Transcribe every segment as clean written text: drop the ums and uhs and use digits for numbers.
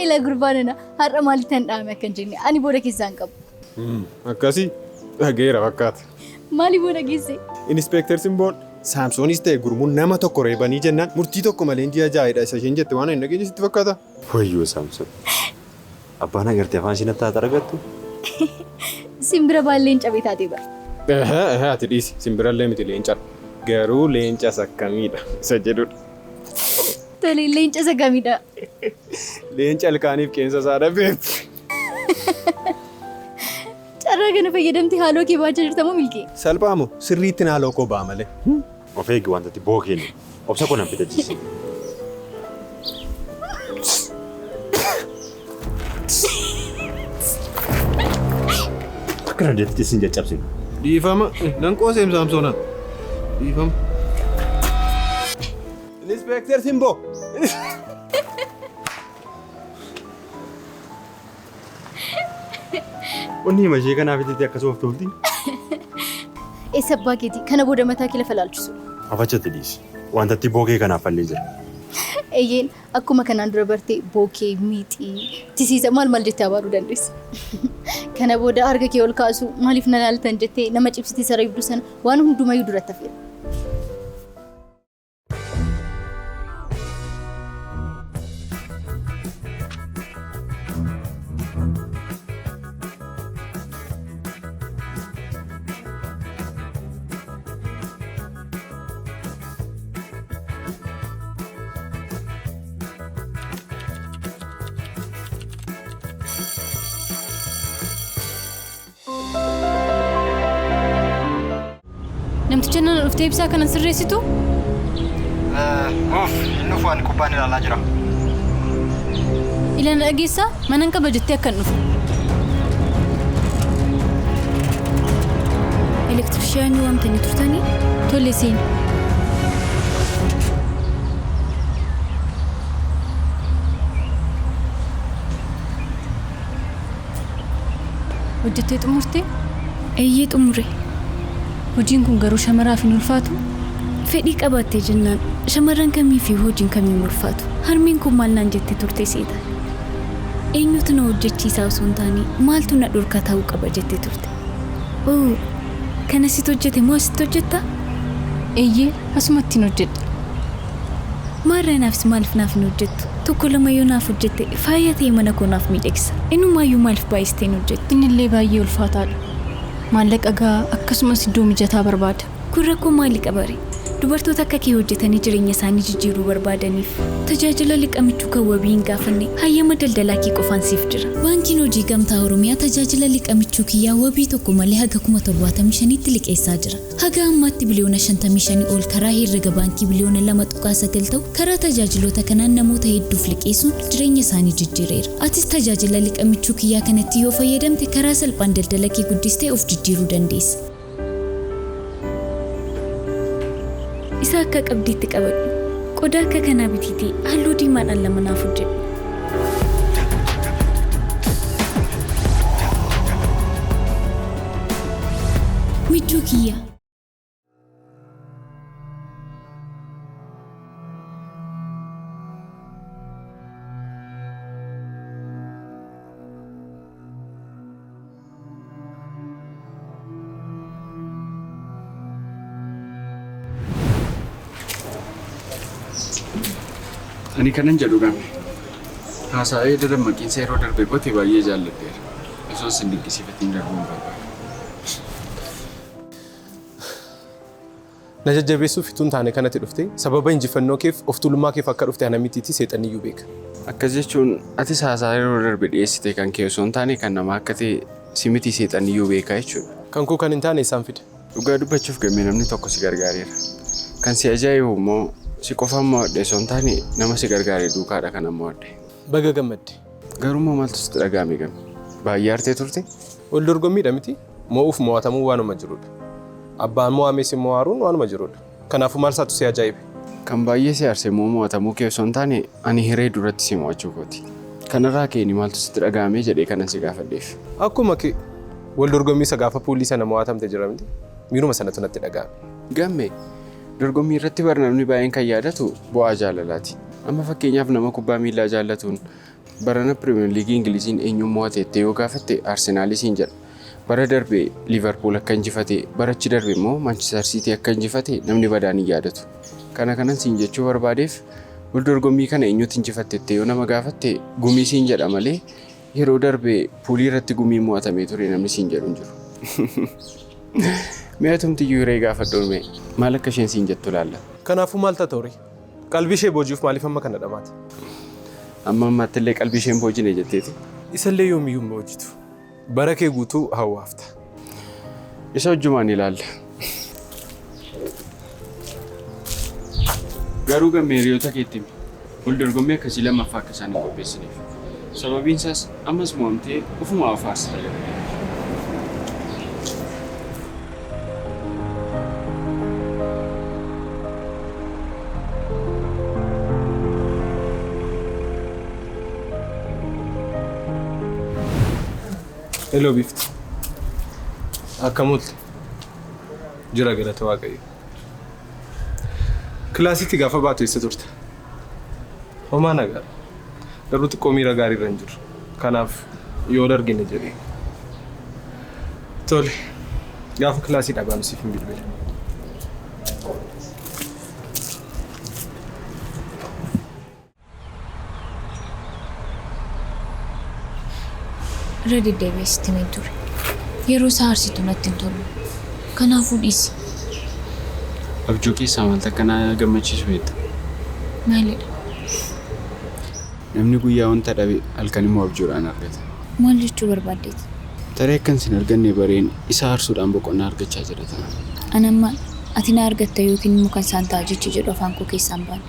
Ila gurbaanana har'a maalitti dhaame akka jenne ani booda keessaan qabu. Akkasii dhageera fakkaata. Maali booda geesse? Inspektar Simboon Saamsoonis ta'e gurmuun nama tokko reebanii jennaan murtii tokko malee ji'a jaa'edha isa isheen jette waan hin dhageenye sitti fakkaata. Wayyoo Saamsoon. Abbaan agartee afaan isheen attaata argattu. Simbira baalleen cabee taatee bara. Ati dhiisi simbirallee miti leencadha. Garuu leenca sakkamiidha isa jedhudha. Tole leenca sakkamiidha. Leenca ilkaaniif qeensa isaa dhabeef. Carraa kana fayyadamtee haaloo kee baachaa jirta moo milkee? Salphaamoo sirriitti haaloo koo baa malee. Of eegi wantatti bookeen obsa kun hambita jiisi. Akkana deetti isin caccabsinu. Dhiifama nan qooseem Saamsoonaan. Dhiifama. Inspektar Simboo. Wanni hima ishee kanaaf itti akkasuma of tolti. Eessa abbaa keetii kana booda mataa kee lafa laalchisu. Afachatti dhiisi. Wantatti bookee kanaaf fallee jira. Eeyyeen akkuma kanaan dura bartee bookee miixii tisiisa maal jettee abaaruu dandeessa. Kana booda harka kee ol kaasu maaliif na laaltan jettee nama cibsitii sarara ibdu sana waan hundumayyuu duratti hafeera. Namticha nana dhuftee ibsaa kana sirreessitu? Nuuf waan kubbaan ilaalaa jira. Ilana dhageessaa mana hin qaba jettee akka hin dhufu. Elektirishaanii waamtanii turtanii? Tole seeni. Hojjettee xumurtee? Eeyyee xumure. Hojiin kun garuu shamaraaf hin ulfaatu? Fedhii qabattee jennaan shamarran kamii fi hojiin kamii ulfaatu. Harmeen kun maal naan jettee turte seeta. Eenyutu na hojjechiisaa osoo hin taane maaltu na dhorka ta'uu qaba jettee turte. Oo kana sitti hojjete moo asitti hojjetta? Eeyyee asumatti hin hojjedha. Maarraa naafis maaliif naaf hin hojjettu? Tokko lama yoo naaf hojjette faaya ta'e mana koo naaf miidhagsa. Innumaayyuu maaliif baay'istee hin hojjettu? Innillee baay'ee ulfaataadha. Maallaqa gaa akkasumas iddoo mijataa barbaada. Kun rakkoo maalii qabare? Dubartoota akka kee hojjetanii jireenya isaanii jijjiiruu barbaadaniif tajaajila liqamichuu kan wabii hin gaafanne hayyama daldalaa kee qofaan siif jira. Baankiin Hojii Gamtaa Oromiyaa tajaajila liqamichuu kiyyaa wabii tokko malee haga 75,000tti liqeessaa jira. Haga ammaatti biliyoona 55 ol karaa herrega baankii biliyoona 2.9 ta'u karaa tajaajiloota kanaan namoota hedduuf liqeessuun jireenya isaanii jijjiireera. Atis tajaajila liqamichuu kiyyaa kanatti yoo fayyadamte karaa salphaan daldala kee guddistee of jijjiiruu dandeessa. Isa akka qabdiitti qabadhu. Qodaa akka kanaa bitiitii halluu diimaadhaan lama naaf hojjedhu. Michuu kiyya. Ani kanan jedhu gami. Haasa'ee dadammaqiinsa yeroo darbe qote baay'ee jaalladheera. Osoo isin dinqisiifatiin darbuun barbaada. Na jajjabeessuuf ituun taane kanatti dhufte sababa injifannoo keef of tuulummaa keef akka dhufte ana mitiitti seexaniyyuu beeka. Akkas jechuun atis haasa'ee yeroo darbe dhiyeessite kan kee osoo hin taane kan nama akka ta'e simiti seexaniyyuu beekaa jechuudha. Kan koo kan hin taane isaan fide. Dhugaa dubbachuuf gammee namni tokko si gargaareera. Kan si ajaa'ibu immoo si qofaan mo'adhe osoo hin taane nama si gargaaree duukaadha kan mo'adhe. Baga gammadde. Garuu maaltu sitti dhaga'ame gami? Baay'ee aartee turte? Wal dorgommiidha miti. Mo'uuf mo'atamuu waanuma jirudha. Abbaan mo'ames immoo aaruun waanuma jirudha. Kanaafuu maal isaatu si ajaa'ibe? Kan baay'ee si aarsee mo'atamuu kee osoo hin taane ani hiree duratti si mo'achuu kooti. Kanarraa keeni maaltu sitti dhaga'ame jedhee kanan si gaafadheef. Akkuma kee wal dorgommii isa gaafa puulii sana mo'atamte jira miti. miiruma sanatu natti dhaga'ame. Gamme dorgommii irratti barnamni baay'een kan yaadatu bu'aa jaalalaati. Amma fakkeenyaaf nama kubbaa miilaa jaallatuun barana Premier League Ingiliziin eenyuun mo'ateetti yoo gaafatte Arsenaalisiin jedha. Bara darbe Liverpool akka injifate, barachi darbe immoo Manchester City akka injifate namni badaan hin yaadatu. Kanan siin jechuu barbaadeef wal dorgommii kana eenyuutti injifatte yoo nama gaafatte gumii siin jedha malee yeroo darbe puulii irratti gumii mo'atamee ture namni siin jedhu hin jiru. Mee atumti Hiree gaafadhuun mee maal akka isheen siin jettu laalla? Kanaafuu maal ta'a ture? Qalbii ishee booji'uuf maaliif amma kana dhamaata? Amma ammaatti illee qalbii isheen boojine jetteeti. Isallee yoomiyyuu boojitu. Bara kee guutuu hawwaafta. Isa wajjumaan ilaalla. Garuu gammee hiriyoota keetti wal dorgommii akkasii lammaffaa akka isaan hin qopheessiniif. Sababiin isaas ammas mo'amtee ofuma afaarsa tajaajila. Hello Bift. Akkamuutti jira galata waaqayyo. Kilaasitti gaafa baatu eessa turte? Homaa nagaa. Garuu xiqqoo miira gaarii irra hin jiru. Kanaaf yoo dargine jedhee. Tole. Gaafa kilaasii dhabaamsiif hin bilbile. Ready Davis timee ture. Yeroo saarsitu natti hin tolu. Kanaafuu dhiisi. Abjuu keessaa maal takkanaa gammachiisu beekta? Maalidha? Namni guyyaa wanta dhabe halkan immoo abjuudhaan argata. Maal jechuu barbaaddeeti? Tarii akkan sin arganne bareen isa aarsuudhaan boqonnaa argachaa jira ta'a. Anammaan ati na argatta yookiin immoo kan isaan ta'a jechi jedhu afaan koo keessaan baane.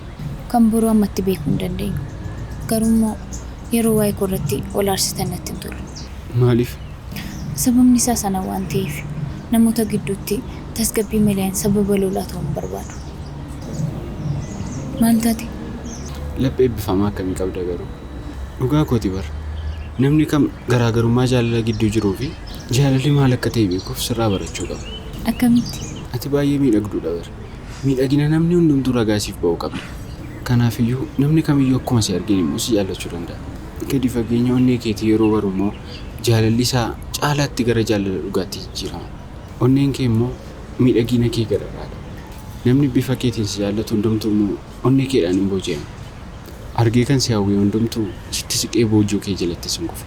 Kan boruu ammatti beekuu hin dandeenyu. Garuu immoo yeroo waa'ee koo irratti ol aarsitan natti hin tolu. Maaliif? Sababni isaa sana waan ta'eef namoota gidduutti tasgabbii malee sababa lolaa ta'uu hin barbaadu. Maal taate? Laphee eebbifamaa akkamii qabda garuu? Dhugaa kooti bara. Namni kam garaagarummaa jaalala gidduu jiruu fi jaalalli maal akka ta'e beekuuf sirraa barachuu qaba. Akkamitti? Ati baay'ee miidhagduudha bara. Miidhagina namni hundumtuu ragaasiif ba'uu qabda. Kanaafiyyuu namni kamiyyuu akkuma si arginu immoo si jaallachuu danda'a. Gadi fageenya onnee keetii yeroo baru immoo jaalalli isaa caalaatti gara jaalala dhugaatti jijjiirama. Onneen kee immoo miidhagina kee gararraadha. Namni bifa keetiin si jaallatu hundumtuu immoo onnee keedhaan hin booji'amu. Argee kan si hawwee hundumtuu sitti siqee boojuu kee jalatti sin kufa.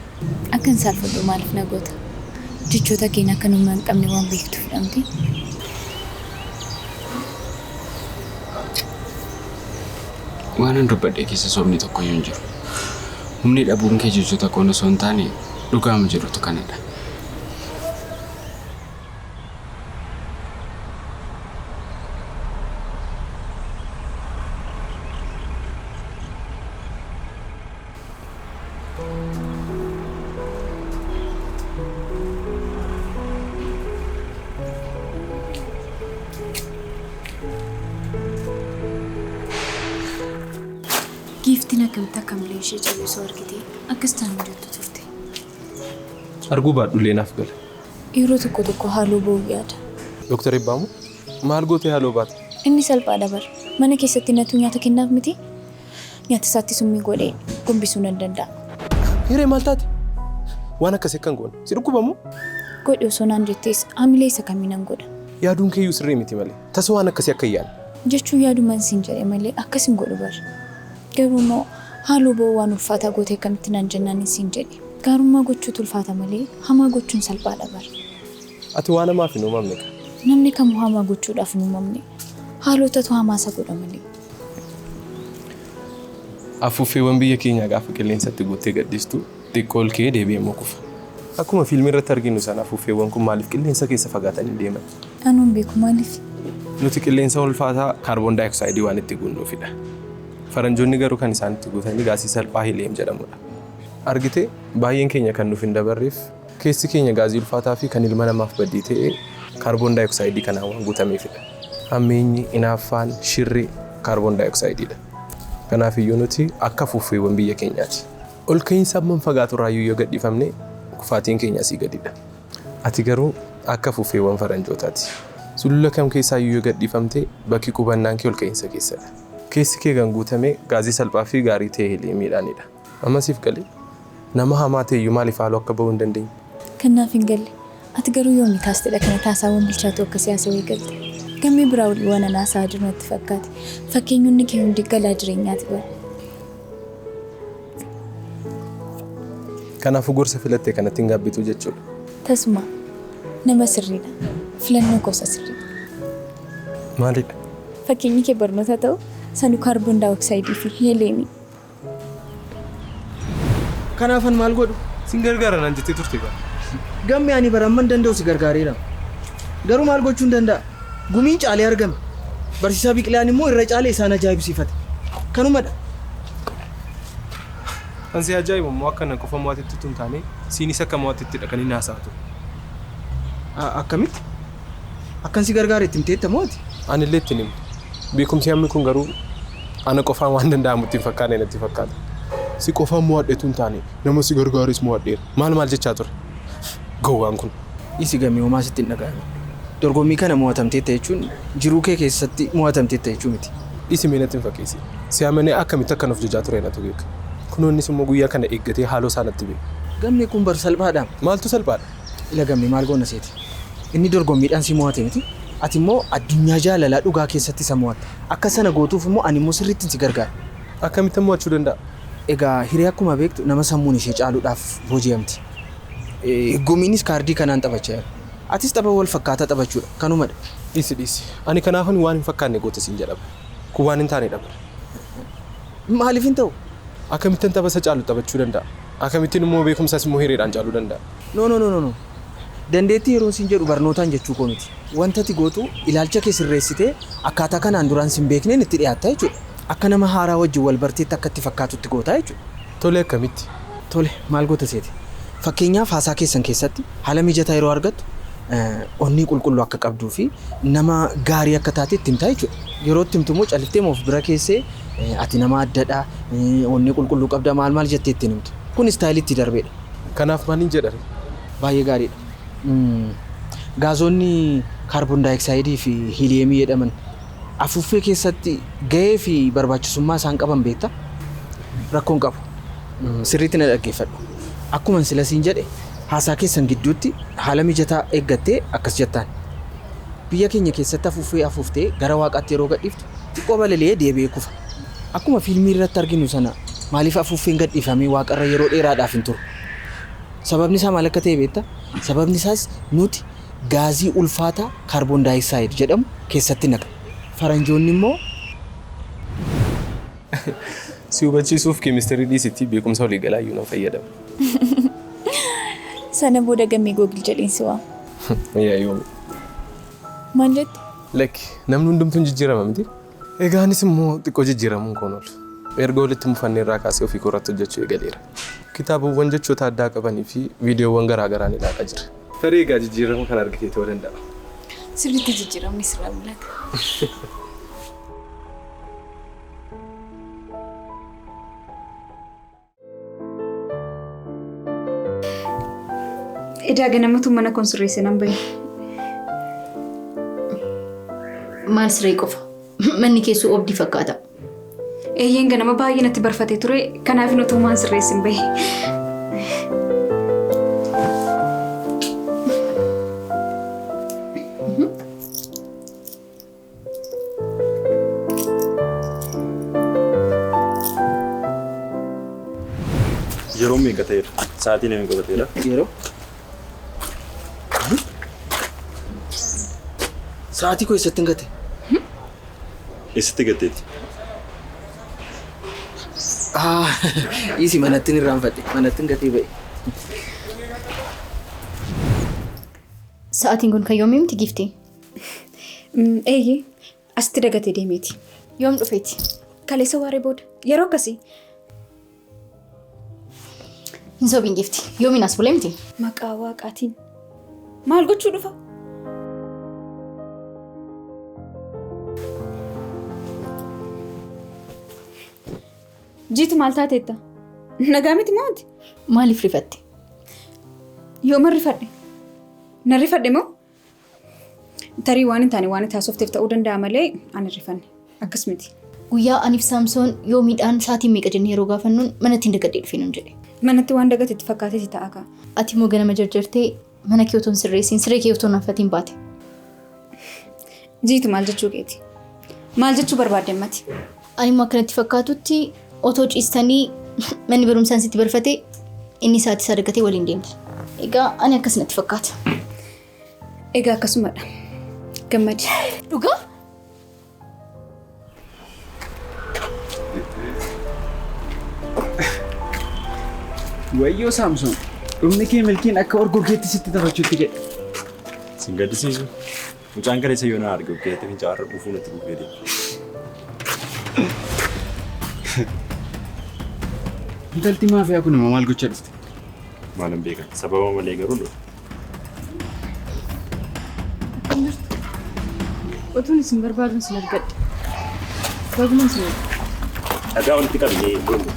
Akkan saalfadhu maaliif na goota? Jechoota keenya akka nama hin qabne waan beektu fudhamti. Waan dubbadhee keessa soomni tokko hin jiru. Humni dhabuun kee jechoota koon osoo hin taane dhugaama jirutu kanadha. Giiftiin akkamitti akkamilee ishee callisuu argitee akkasitaan hojjettu turte. Arguu baadhullee naaf gala. Yeroo tokko tokko haaloo ba'uu yaada. Dooktar Ibbaamu maal gootee haaloo baata? Inni salphaa dabar. Mana keessatti natu nyaata kennaaf miti. Nyaata isaatti summii godhee gombisuu nan danda'a. Hiree maal taate? Waan akkasii kan goone si dhukkubamu? Godhi osoo naan jettees hamilee isa kamiinan godha. Yaaduun keeyyuu sirrii miti malee. Tasa waan akkasii akka yaadne. Jechuun yaadumaan siin jedhe malee akkas hin godhu bara. Garuu immoo haaloo ba'uu waan ulfaataa gootee akkamitti naan jennaan siin jedhe. Gaarummaa gochuutu ulfaata malee hamaa gochuun salphaadha bara. Ati waan hamaaf hin uumamne ka. Namni kamuu hamaa gochuudhaaf hin uumamne. Haalotatu hamaa isa godha malee. Afuuffeewwan biyya keenyaa gaafa qilleensatti guuttee gadhiistu xiqqoo ol ka'ee deebi'ee immoo kufa. Akkuma fiilmii irratti arginu sana afuuffeewwan kun maaliif qilleensa keessa fagaatanii deeman? Anuun beeku maaliif? Nuti qilleensa ulfaataa kaarboon daayoksaaydii waan itti guunnuufidha. Faranjoonni garuu kan isaan itti guutanii gaasii salphaa heliyeem jedhamudha. Argitee baay'een keenya kan nuuf hin dabarreef keessi keenya gaazii ulfaataa fi kan ilma namaaf baddii ta'ee kaarboon daayoksaaydii kanaan waan guutameefidha. Hammeenyi, hinaaffaan, shirri kaarboon daayoksaayidiidha. Kanaaf iyyuu nuti akka afuuffeewwan biyya keenyaati. Ol ka'iinsa hamman fagaatu raayyuu yoo gadhiifamne kufaatiin keenya asii gadidha. Ati garuu akka afuuffeewwan faranjootaati. Sulula kam keessaa iyyuu gadhiifamtee bakki qubannaan kee ol ka'iinsa keessadha. Keessi kee kan guutamee gaazii salphaa fi gaarii ta'e hiliimiidhaanidha. Ammasiif galee nama hamaa ta'e iyyuu maaliif haaloo akka bahuu hin dandeenye? Kanaaf hin galle. Ati garuu yoomii kaastedha kana taasaawwan bilchaatu akka siyaasa eegalte. Gammee biraa waan anaasaa jiru natti fakkaate. Fakkeenyonni kee hundi galaa jireenyaati bara. Kanaafuu gorsa filattee kanatti hin gaabbitu jechuudha. Tasuma nama sirriidha. Filannoo gosa sirriidha. Maalidha? Fakkeenyi kee barnoota ta'u sanuu kaarboon daayoksayidii fi heeleemii. Kanaafan maal godhu? Sin gargaara naan jettee turte bara. Gammee ani baramman danda'u si gargaareera. Garuu maal gochuun danda'a? Gumiin caalee argame. Barsiisaa Biqilaan immoo irra caalee isaan ajaa'ibsiifate. Kanumadha. Kan si ajaa'ibu immoo akka nan qofa mo'atetti tun taane siinis akka mo'atettidha kan inni haasa'atu. Akkamitti? Akkan si gargaare itti himteetta mo'ati? Ani illee ittiin himne. Beekumsi hammi kun garuu ana qofaan waan danda'amu ittiin fakkaanne natti fakkaata. Si qofaan mo'adheetu hin taane nama si gargaares mo'adheera. Maal jechaa ture? Gowwaan kun. Isi gammee homaa sitti hin dhaga'ame. Dorgommii kana mo'atamteetta jechuun jiruu kee keessatti mo'atamteetta jechuu miti. Isi mee natti hin fakkeessi. Si amanee akkamitti akkan of jajaa ture natu beeka. Kunoonnis immoo guyyaa kana eeggatee haaloo isaa natti beeka. Gammee kun bar salphaadha. Maaltu salphaadha? Ila gammee maal goona seeti? Inni dorgommiidhaan si mo'ate miti. Ati immoo addunyaa jaalalaa dhugaa keessatti isa mo'atta. Akka sana gootuuf immoo ani immoo sirriitti si gargaara. Akkamitti mo'achuu danda'a? Egaa Hiree akkuma beektu nama sammuun ishee caaluudhaaf booji'amti. Gumiinis kaardii kanaan taphachaa jira. Atis tapha wal fakkaataa taphachuudha. Kanumadha. Dhiisi. Ani kanaafan waan hin fakkaanne goota siin jedhama. Kun waan hin taanedha bara. Maaliif hin ta'u? Akkamittiin tapha isa caalu taphachuu danda'a? Akkamittiin immoo beekumsaas immoo hireedhaan caaluu danda'a? No. Dandeettii yeroo siin jedhu barnootaan jechuu koo miti. Wanta ati gootu ilaalcha kee sirreessitee akkaataa kanaan duraan sin beekneen itti dhiyaatta jechuudha. Akka nama haaraa wajjin wal barteetti akka itti fakkaatutti gootaa jechuudha. Tole akkamitti? Tole maal goota seeti? Fakkeenyaaf haasaa keessan keessatti haala mijataa yeroo argattu onnee qulqulluu akka qabduu fi nama gaarii akka taate itti himtaa jechuudha. Yeroo itti himtu immoo calittee of bira keessee ati nama addadha onnee qulqulluu qabda maal jettee itti himtu. Kun istaayilitti darbeedha. Kanaaf maaliin jedhare? Baay'ee gaariidha. Gaazonni kaarboon daayoksayidii fi hiliyeemii jedhaman afuuffee keessatti gahee fi barbaachisummaa isaan qaban beektaa? Rakkoon qabu. Sirriitti na dhaggeeffadhu. Akkuma sila siin jedhe haasaa keessan gidduutti haala mijataa eeggattee akkas jettaan. Biyya keenya keessatti afuuffee afuuftee gara waaqaatti yeroo gadhiiftu xiqqoo balali'ee deebi'ee kufa. Akkuma fiilmii irratti arginu sana maaliif afuuffeen gadhiifamee waaqarra yeroo dheeraadhaaf hin turu? Sababni isaa maal akka ta'e beektaa? Sababni isaas nuti gaazii ulfaataa kaarboon daayoksayid jedhamu keessatti naqna. Faranjoonni immoo si hubachiisuuf keemistirii dhiisitti beekumsa walii galaa iyyuu nan fayyadama. Sana booda gammee googil jedhiinsi waa. Yaayyoomi. Maal jetti? Lakki namni hundumtuun jijjiirama miti. Egaanis immoo xiqqoo jijjiiramuun koon oolu. Erga walitti mufannee irraa kaasee ofii korratti hojjechuu eegaleera. Kitaabawwan jechoota addaa qabanii fi viidiyoowwan garaagaraa ni ilaalaa jira. Tarii egaa jijjiirama kan argitee ta'uu danda'a. Sirriitti jijjiiramni sirraa mul'ata. Edaa ganamatu mana kun sirreesse nan bahe. Maal siree qofa? Manni keessoo obdii fakkaata. Eeyyeen ganama baay'ee natti barfatee ture. Kanaaf nutu maan sirreesse hin bahe. Yeroo meeqa ta'eera? Sa'aatii namni qabateera? Yeroo? Sa'aatii koo eessatti hin gate? Eessatti gateetti? Isi manatti hin irraanfadhe. Manatti hin gatee ba'e. Sa'aatiin kun kan yoomii miti giftee? Eeyyee asitti dagatee deemeeti. Yoom dhufeeti? Kaleessa waaree booda. Yeroo akkasii. Hin sobiin gifti. Yoomiin as bulee miti? Maqaa waaqaatiin. Maal gochuu dhufa? Jiitu maal taateetta? Nagaa miti maati? Maaliif rifatte? Yooma rifadhe? Na rifadhe moo? Tarii waan hin taane waan itti haasofteef ta'uu danda'a malee ani rifanne. Akkas miti. Guyyaa aniif Saamsoon yoo midhaan sa'aatii meeqa jennee yeroo gaafannuun manatti hin dagadhee dhufee nuun jedhe. Manatti waan dagate itti fakkaatee si ta'a kaa. Ati immoo ganama jarjartee mana kee otoo hin sirreessiin siree kee otoo hin affatiin baate. Jiitu maal jechuu keeti? Maal jechuu barbaadde mati? Ani immoo akkanatti fakkaatutti otoo ciistanii manni barumsaan sitti barfatee inni sa'aatii isaa dagatee waliin deemte. Egaa ani akkasumatti fakkaata. Egaa akkasumadha. Gammadi. Dhugaa? Wayyoo Saamsoon, dhumni kee milkiin akka orgoggeetti sitti taphachuutti jedhe. Sin gaddisiisu. Mucaan kaleessa yoo na arge obkeetti fincaarra dhufuu natti dhufee deema. Intalti maafiyaa kun immoo maal gochaa dhufte? Maalan beekan sababa malee garuu dhufu. Otuun isin barbaaduun sin argadhe. Bagumaan sin argadhe. Dhagaa walitti qabnee gurmu.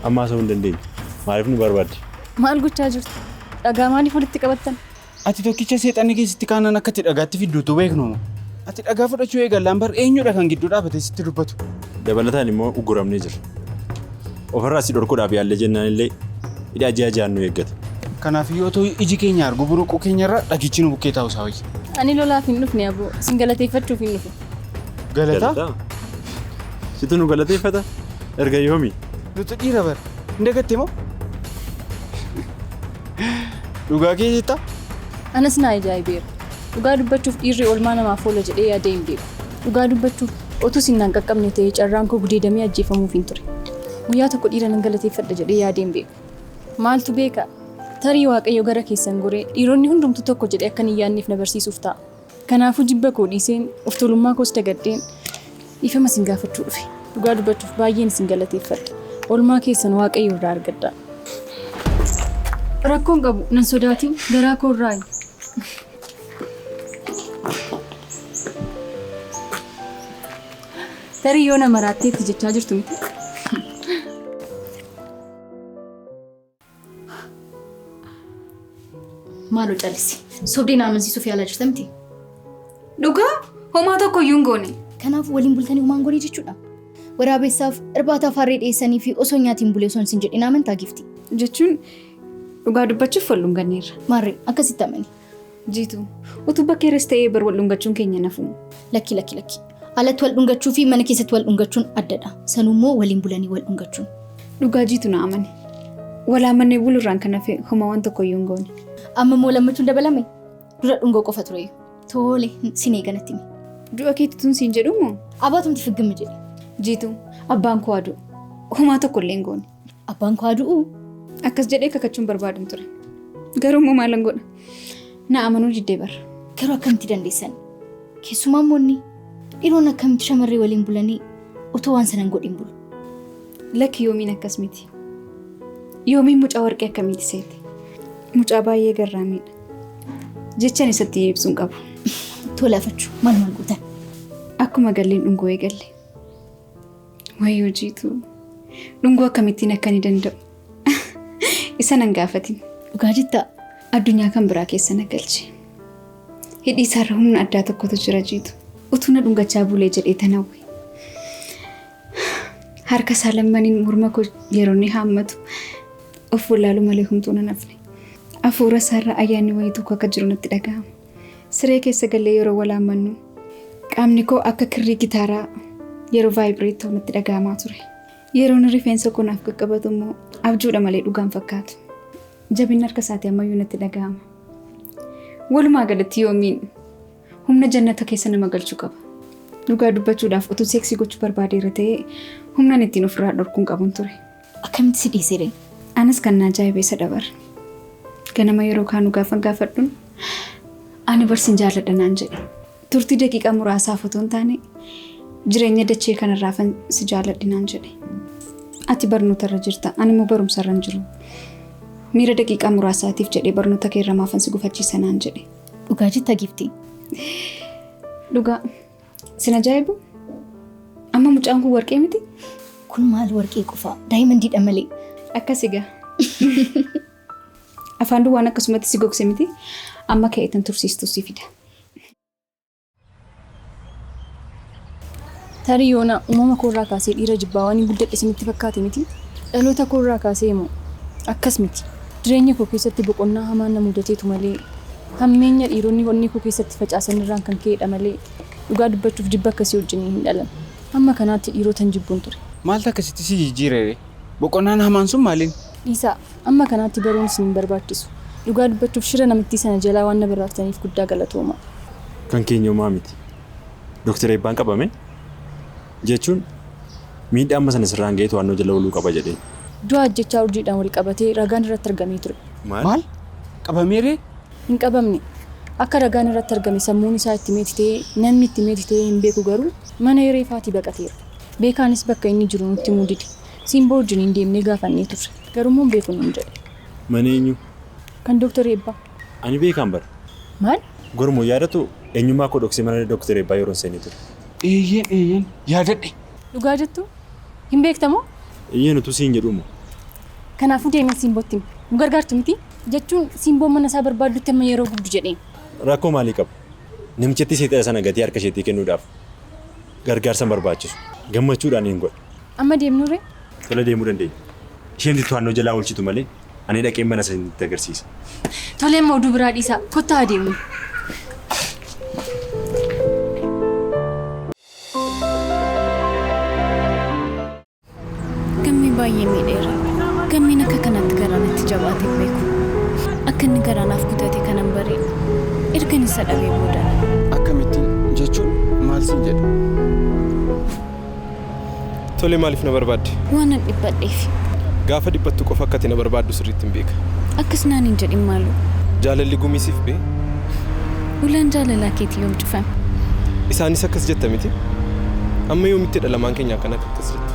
Ammaa ta'uu hin dandeenye. Maaliif nu barbaadde? Maal gochaa jirtu? Dhagaa maaliif walitti qabattan? Ati tokkicha seexanni keessatti kaanan akka itti dhagaatti fidduutu beeknu. Ati dhagaa fudhachuu eegallaan bar eenyudha kan gidduu dhaabatee sitti dubbatu. Dabalataan immoo uguramnee jira. Ofirraa si dhorkuudhaaf yaallee jennaan illee hidhaa ji'a ja'an nu eeggata. Kanaaf yoo ta'u iji keenya argu buruquu keenyarra dhagichi nu bukkee taa'u saawayya. Ani lolaaf hin dhufne aboo. Sin galateeffachuuf hin dhufe. Galataa? Situ nu galateeffata? Erga yoomii? Nuti dhiira bara. Hin dagatte moo? Dhugaa kee jettaa? Anas naa ajaa'ibeera. Dhugaa dubbachuuf dhiirri oolmaa namaaf oola jedhee yaadee hin beeku. Dhugaa dubbachuuf otuu sin naan qaqqabne ta'ee carraan koo gudeedamee ajjeefamuuf hin ture. Guyyaa tokko dhiira nan galateeffadha jedhee yaadee hin beeku. Maaltu beeka? Tarii Waaqayyo gara keessan goree dhiironni hundumtu tokko jedhee akka hin yaadneef na barsiisuuf ta'a. Kanaafuu jibba koo dhiiseen of tuulummaa koos dagaddeen dhiifama sin gaafachuu dhufe. Dhugaa dubbachuuf baay'een sin galateeffadha. Oolmaa keessan Waaqayyo irraa argadha. Rakkoon qabu nan sodaatiin garaa koo irraayi. Tarii yoo na maraatteetti jechaa jirtu miti. Maaloo caalisi. Sobdeen amansiisuuf yaalaa jirta miti. Dhugaa homaa tokko iyyuu hin goone. Kanaaf waliin bultanii homaan goonee jechuudha. Waraabessaaf irbaata afaarree dhiyeessanii fi osoo nyaatiin bulee osoo hin jedhin amantaa gifti. Jechuun dhugaa dubbachuuf wal dhunganneerra. Maarree akkasitti amani. Jiitu utuu bakkeerras ta'ee bar wal dhungachuun keenya nafu. Lakki. Alatti wal dhungachuu fi mana keessatti wal dhungachuun addadha. Sanummoo waliin bulanii wal dhungachuun. Dhugaa jiitu na amane. Wal amannee bulurraan kan hafe homaa waan tokko iyyuu hin goone. Amma immoo lammachuun dabalame. Dura dhungoo qofa ture. Tole sin eeganatti mi. Du'a keettituun siin jedhu moo? Abaatumti figgimmi jedhe. Jiitu abbaan koo aduu homaa tokko illee hin goone. Abbaan koo aduu Akkas jedhee kakachuun barbaadun ture. Garuu immoo maalan godha? Na amanuu diddee bara. Garuu akkamitti dandeessan? Keessumaa moonni dhiironni akkamitti shamarree waliin bulanii otoo waan sanan godhin bulu. Lakki yoomiin akkas miti. Yoomiin mucaa warqee akkamitti seete? Mucaa baay'ee garraamiidha. Jechaan isatti ibsuun qabu. Tolaafachuu maal gootan? Akkuma galleen dhungoo eegalle. Wayyoo jiitu dhungoo akkamittiin akka ni danda'u? Isa nan gaafatin. Dhugaa jettaa? Addunyaa kan biraa keessa na galche. Hidhii isaarra humna addaa tokkotu jira jiitu. Utuu na dhungachaa bulee jedhee tanawwe. Harka isaa lammaniin morma koo yeroo inni haammatu of wallaalu malee humtuu na nafne. Afuura isaarra ayyaanni wayii tokko akka jiru natti dhaga'ama. Siree keessa gallee yeroo wal haammannu qaamni koo akka kirrii gitaaraa yeroo vaayibireet ta'u natti dhaga'amaa ture. Yeroo rifeensa koo naaf qaqqabatu immoo abjuudha malee dhugaan fakkaatu. Jabinni harka isaatii ammayyuu natti dhaga'ama. Walumaa galatti yoomiin humna jannata keessa nama galchuu qaba. Dhugaa dubbachuudhaaf utuu seeksii gochuu barbaadeera ta'ee humnaan ittiin ofirraa dhorkuun qabuun ture. Akkamitti si dhiisee? Anas kan na ajaa'ibeessa dabara. Ganama yeroo kaanu gaafan gaafadhuun ani barsin jaalladha naan jedhe. Turtii daqiiqaa muraasaaf otoo hin taane jireenya dachee kanarraa si jaalladhi naan jedhe. Ati barnootarra jirta, ani immoo barumsarra hin jiru. Miira daqiiqaa muraasaatiif jedhee barnoota kee irra maafan si gufachiisa naan jedhe. Dhugaa jetta gifti. Dhugaa. Sin ajaa'ibu? Amma mucaan kun warqee miti? Kun maal warqee qofaa? Daayimandiidha malee. Akkasigaa. Afaan duwwaan akkasumatti si gogse miti amma ka'eetan tursiistuu si fida. Tarii yoona uumama koorraa kaasee dhiira jibbaa waan guddadhe isinitti fakkaate miti. Dhaloota koorraa kaasee immoo akkas miti. Jireenya koo keessatti boqonnaa hamaan na mudateetu malee hammeenya dhiironni onni koo keessatti facaasan irraan kan ka'edha malee dhugaa dubbachuuf jibba akkasii wajjin hin dhalan. Amma kanaatti dhiirotan jibbuun ture. Maaltu akkasitti si jijjiiree? Boqonnaan hamaan sun maaliin? Dhiisaa amma kanaatti baruun isin barbaachisu. Dhugaa dubbachuuf shira namittii sana jalaa waan na baraarsaniif guddaa galatooma. Kan keenya uumaa miti. Dooktar Eebbaan qabame jechuun miidhaa amma sana sirraan ga'ee to'annoo jala ooluu qaba jedhee. Du'a ajjechaa urjiidhaan wal qabatee ragaan irratti argamee ture. Maal? Qabameeree? Hin qabamne. Akka ragaan irratti argame sammuun isaa itti meetitee namni itti meetitee hin beeku garuu mana reeffaatii baqateera. Beekaanis bakka inni jiru nutti mudide. Simboo wajjin hin deemnee gaafannee turre. Garuu beeku nuun jedhe. Mana eenyu? Kan Dooktar Eebbaa. Ani beekaan bara. Maal? Gormoo yaadatu eenyummaa koo dhoksee mana Dooktar Eebbaa yeroo seenii ture. Eeyyeen yaadadhe. Dhugaa jettu? Hin beektamoo? Iyyeen utuu siin jedhumo. Kanaafuu deemee simbootti nu gargaartu miti? Jechuun simboo mana isaa barbaaddutti amma yeroo guddu jedheen. Rakkoo maalii qabu? Namichatti seexaa sana gatii harka isheetii kennuudhaaf gargaarsan barbaachisu. Gammachuudhaan hin godha. Amma deemnurree? Tola deemuu dandeenya. Isheen to'annoo jalaa oolchitu malee ani dhaqee mana isinitti agarsiisa. Tolee immoo oduu biraa dhiisaa kottaa adeemu. Gammee baay'ee miidheera. Gammeen akka kanatti garaanatti jabaatee beeku. Akka inni garaanaaf kutate kanan baree ergan isa dhabee booda. Akkamittiin jechuun maal siin jedha? Tolee maaliif na barbaadde? Waan an dhibbadheef. Gaafa dhiphattu qofa akka ati na barbaaddu sirriitti hin beeka. Akkas naan hin jedhin maaloo. Jaalalli gumiisiif bee? Ulaan jaalalaa keetii yoom cufame? Isaanis akkas jetta miti? Amma yoomitti dhalamaan keenya akkana akkas jettu?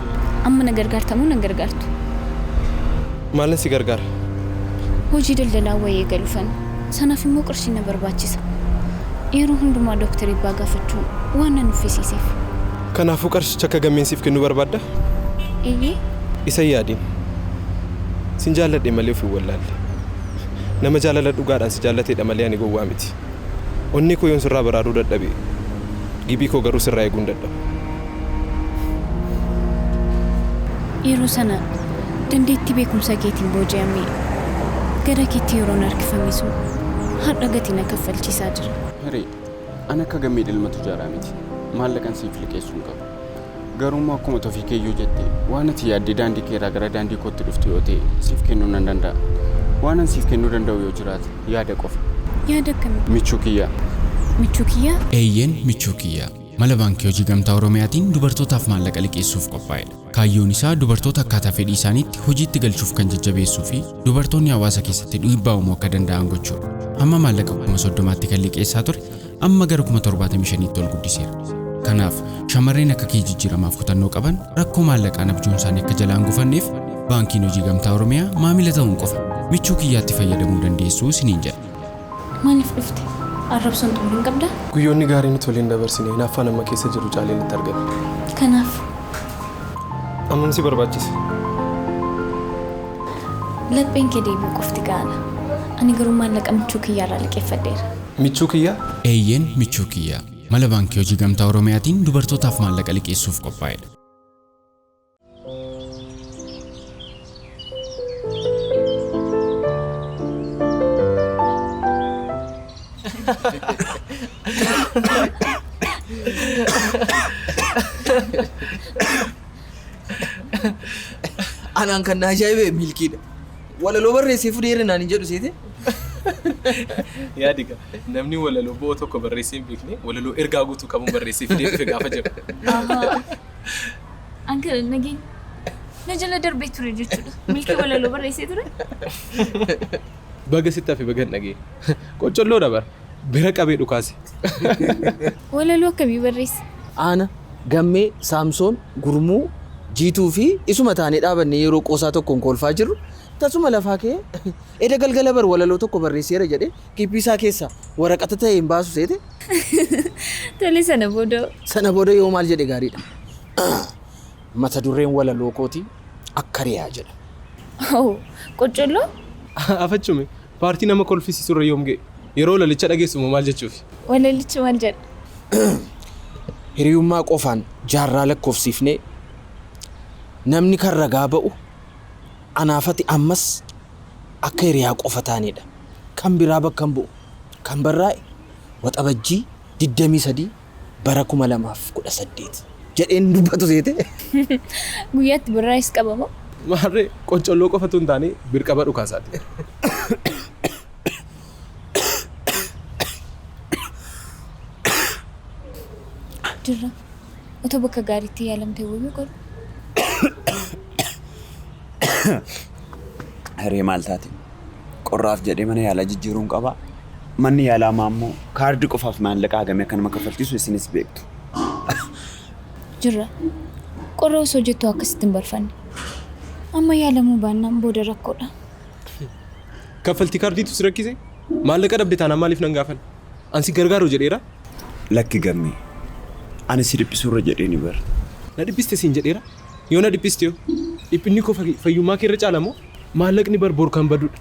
Amma na gargaartamuu na gargaartu. Maalan si gargaara? Hojii daldalaa wayii galuufan. Sanaaf immoo qarshii na barbaachisa. Yeroo hundumaa Dooktar Eebbaa gaafachuun waan na nuffisiiseef. Kanaafuu qarshicha akka gammeensiif kennuu barbaadda? Eeyyee. Isa yaadiin. Sin jaalladhe malee ofii wallaalle. Nama jaalala dhugaadhaan si jaallateedha malee ani gowwaa miti. Onni koo yoon sirraa baraaruu dadhabe. Gibii koo garuu sirraa eeguun dadhaba. Yeroo sana dandeettii beekumsa keetiin booji'amee gara keetti yeroon harkifamisu har'a gatii na kaffalchiisaa jira. Hiree, ani akka gammee ilmatu jaaraa miti. Maallaqan siif liqeessuu hin qabu. Garuu akkuma tofii keeyyuu jettee waan ati yaaddee daandii keeraa gara daandii kootti dhuftu yoo ta'e siif kennuu nan danda'a. Waan an siif kennuu danda'u yoo jiraate yaada qofa. Yaada akkamii? Michuu kiyyaa. Michuu kiyyaa? Eeyyeen michuu kiyyaa. Mala baankii hojii gamtaa Oromiyaatiin dubartootaaf maallaqa liqeessuuf qophaa'edha. Kaayyoon isaa dubartoota akkaataa fedhii isaaniitti hojiitti galchuuf kan jajjabeessuu fi dubartoonni hawaasa keessatti dhiibbaa uumuu akka danda'an gochuudha. Amma maallaqa 30,000tti kan liqeessaa ture amma gara 75,000tti ol guddiseera. Kanaaf shamarreen akka kee jijjiiramaaf kutannoo qaban rakkoo maallaqaan abjuun isaanii akka jalaan gufanneef baankiin hojii gamtaa Oromiyaa maamila ta'uun qofa michuu kiyyaatti fayyadamuu dandeessuu isiniin jedha. Maaliif dhufte? Arrabsoon xumura hin qabdaa? Guyyoonni gaariin toliin dabarsine hinaaffaan amma keessa jiru caaleen itti argame. Kanaaf Ammam si barbaachisa? lapheen kee deebi'u qofti gaana. Ani garuu maallaqa michuu kiyyaarraa liqeeffadheera. Michuu kiyyaa? Eeyyeen michuu kiyyaa. Mala baankii hojii gamtaa Oromiyaatiin dubartootaaf maallaqa liqeessuuf qophaa'edha. Anaan kan na ajaa'ibe milkiidha. Walaloo barreessee fuudheera naan hin jedhu seete? Yaadiga namni walaloo bo'oo tokko barreessee hin beekne walaloo ergaa guutuu qabuun barreessee fidee dhufe gaafa jedhu. Ankara nageenya. Na jala darbee ture jechuudha. Milkii walaloo barreessee ture? Baga sitti hafe baga hin dhagee. Qoccolloo dabar bira qabee dhukaase. Walaloo akkamii barreesse? Ana, Gammee, Saamsoon, Gurmuu, Jiituu fi isuma taanee dhaabanne yeroo qoosaa tokkoon kolfaa jirru tasuma lafaa kee eda galgala bar walaloo tokko barreesseera jedhee gibbii isaa keessaa waraqata ta'e hin baasu seete. Tole sana booda yoo maal jedhe gaariidha. Mata dureen walaloo kooti akka riyaa jedha. Oh, qocollo? Afachume paartii nama kolfisiisu irra yoom ga'e yeroo lalicha dhageessu maal jechuuf? Walalichi maal jedha? Hiriyummaa qofaan jaarraa lakkoofsiifnee namni kan ragaa ba'u anaafati ammas akka hiriyaa qofa taanedha. Kan biraa bakka hin bu'u. Kan barraa'e waxabajjii 23 bara 2018 jedheen dubbatu seete. Guyyaatti barraa'es qabamoo? Maarree qocolloo qofatu hin taane birqaba dhukaasaati. Jirra. Otoo bakka gaariitti yaalamtee wayyuu godhu. Hiree maal taate? Qorraaf jedhee mana yaalaa jijjiiruun qabaa. Manni yaalaa maammoo kaardii qofaaf maallaqa hagamee akka nama kaffalchiisu isinis beektu. Jirra. Qorra osoo jettu akkasitti hin barfanne. Amma yaalamuu baannaan booda rakkoodha. Kaffaltii kaardiitu si rakkise? Maallaqa dhabde taanaan maaliif nan gaafan? Ansi gargaaru jedheera? Lakki gammee. Ani si dhiphisurra jedhee ni bara. Na dhiphiste siin jedheera? Yoo na dhiphiste yoo? Dhiphinni koo fayyummaa kee irra caalamoo? Maallaqni barboor kan badudha.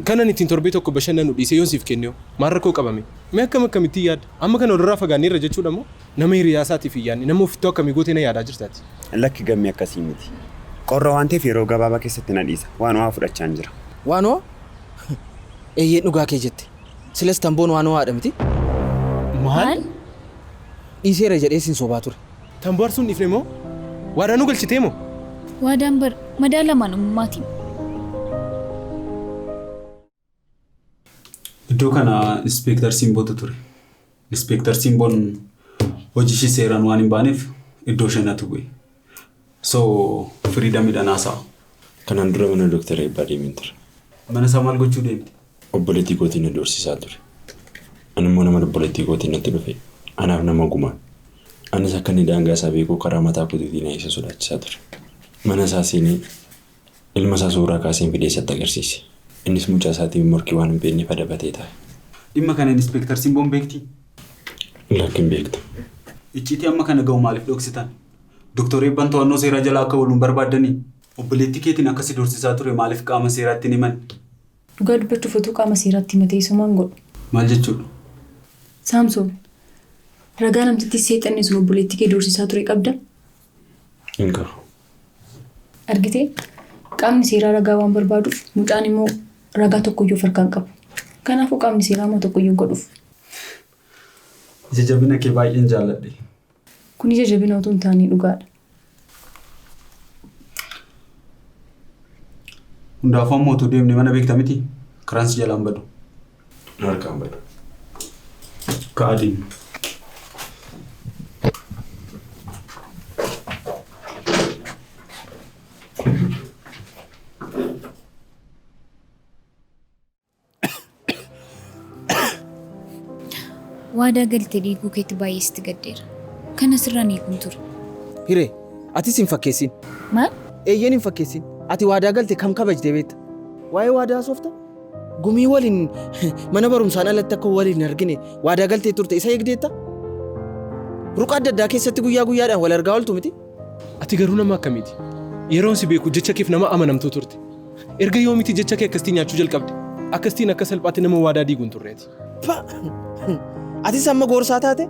Kanan ittiin torbee tokko bashannanu dhiisee yoon siif kenne maal rakkoo qabame? Mee akkamitti yaadda? Amma kana walirraa fagaannee irra jechuudha moo? Nama hiriyaasaatiif hin yaadne nama ofittoo akkamii gootee na yaadaa jirtaati? Lakki gammee akkasii miti. Qorra waan ta'eef yeroo gabaabaa keessatti na dhiisa. Waan waa fudhachaa hin jira. Waan waa? Eeyyee dhugaa kee jette. Silas tamboon waan waadha miti? Maal? Dhiiseera jedhee siin sobaa ture. Tamboo arsuun dhiifne moo? Waadaan nu galchitee moo? Waadaan bar madaalamaan uummaatiin. Iddoo kana Inspektar Simbootu ture. Inspektar Simboon hojii ishee seeraan waan hin baaneef iddoo shanatu bu'e. So firiidamiidhaan haasa'a. Kanaan dura mana Dr. Eebbaa deemeen ture. Mana isaa maal gochuu deemte? Obboleettii kootiin na doorsisaa ture. Ani immoo nama obboleettii kootiin natti dhufe. Anaaf nama gumaa. Anis akka inni daangaa isaa beekuu karaa mataa kootiitiin na isa sodaachisaa ture. Mana isaa seenee ilma isaa suuraa kaaseen fidee isatti agarsiise. Innis mucaa isaatiin morkii waan hin beekneef adabatee taa'e. Dhimma kana Inspektar Simboon beektii? Lakkin beektu. Icciitii amma kana ga'u maaliif dhoksitan? Dr. Eebbaan to'annoo seeraa jalaa akka waliin barbaadanii obboleettii keetiin akkasii doorsisaa ture maaliif qaama seeraatti hin himan? Dhugaa dubbachuuf utuu qaama seeraatti himatee isumaan godhu. Maal jechuudha? Saamsoon, ragaa namtittii seexanni sun obboleettii kee doorsisaa ture qabda? Hin qabu. Argitee? Qaamni seeraa ragaa waan barbaaduuf mucaan immoo ragaa tokkoyyuu farkaan qabu. Kanaafuu qaamni seeraa immoo tokkoyyuu godhuuf. Ija jabina kee baay'een jaalladhe. Kun ija jabina utuu hin taane dhugaadha. Hundaafuu ammoo utuu deemne mana beekta miti? Karaan si jalaan badu. Harkaan badu. Ka'aa deemu. Waadaa galtee dhiiguu keetti baay'ee sitti gaddeera. Kana sirraan eeguun ture. Hiree, atis hin fakkeessin. Maal? Eeyyeen hin fakkeessin. Ati waadaa galte kam kabajdee beekta? Waa'ee waadaa soofta? Gumii waliin mana barumsaan alatti akka waliin argine waadaa galtee turte isa eegdeetta? Ruqa adda addaa keessatti guyyaa guyyaadhaan wal argaa ooltu miti? Ati garuu nama akkamiiti? Yeroon si beeku jecha keef nama amanamtuu turte. Erga yoomiti jecha kee akkasitti nyaachuu jalqabde. Akkasitiin akka salphaatti nama waadaa diiguun turreeti. Atis amma gorsaa taate?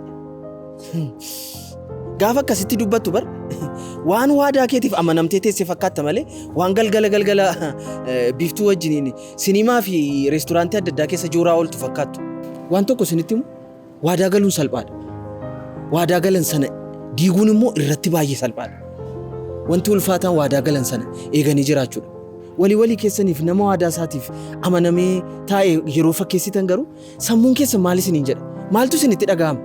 Gaafa akkasitti dubbattu bar waan waadaa keetiif amanamtee teesse fakkaatta malee waan galgala biiftuu wajjiniin sinimaa fi reesturaantii adda addaa keessa jooraa ooltu fakkaattu. Waan tokko isinitti himu waadaa galuun salphaadha. Waadaa galan sana diiguun immoo irratti baay'ee salphaadha. Wanti ulfaataan waadaa galan sana eeganii jiraachuudha. Walii keessaniif nama waadaa isaatiif amanamee taa'ee yeroo fakkeessitan garuu sammuun keessa maal isiniin jedha? Maaltu isinitti dhaga'ama?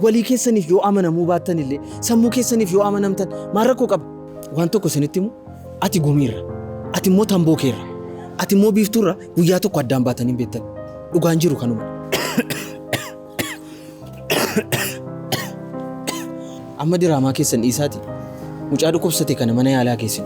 Walii keessaniif yoo amanamuu baattan illee sammuu keessaniif yoo amanamtan maal rakkoo qaba? Waan tokko isinitti himu ati gumiirra, ati immoo tamboo keerra, ati immoo biiftuurra guyyaa tokko addaan baatanii beektan. Dhugaan jiru kanuma. Amma diraamaa keessan dhiisaati. Mucaa dhukkubsate kana mana yaalaa keessan.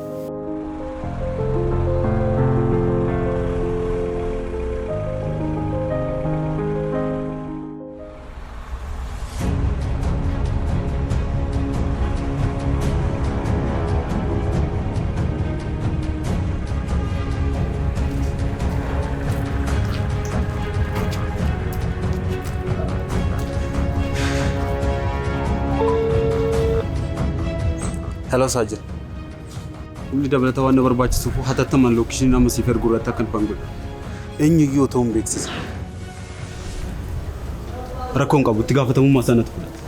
Hello Sajid. Uli dabalata waan barbaachisuuf hatattamaan lookishinii nama siif erguurratti akka dhufan godha. Eenyuyyuu ta'uun beeksisa. Rakkoon qabu itti gaafatamummaa sanatti fudhata.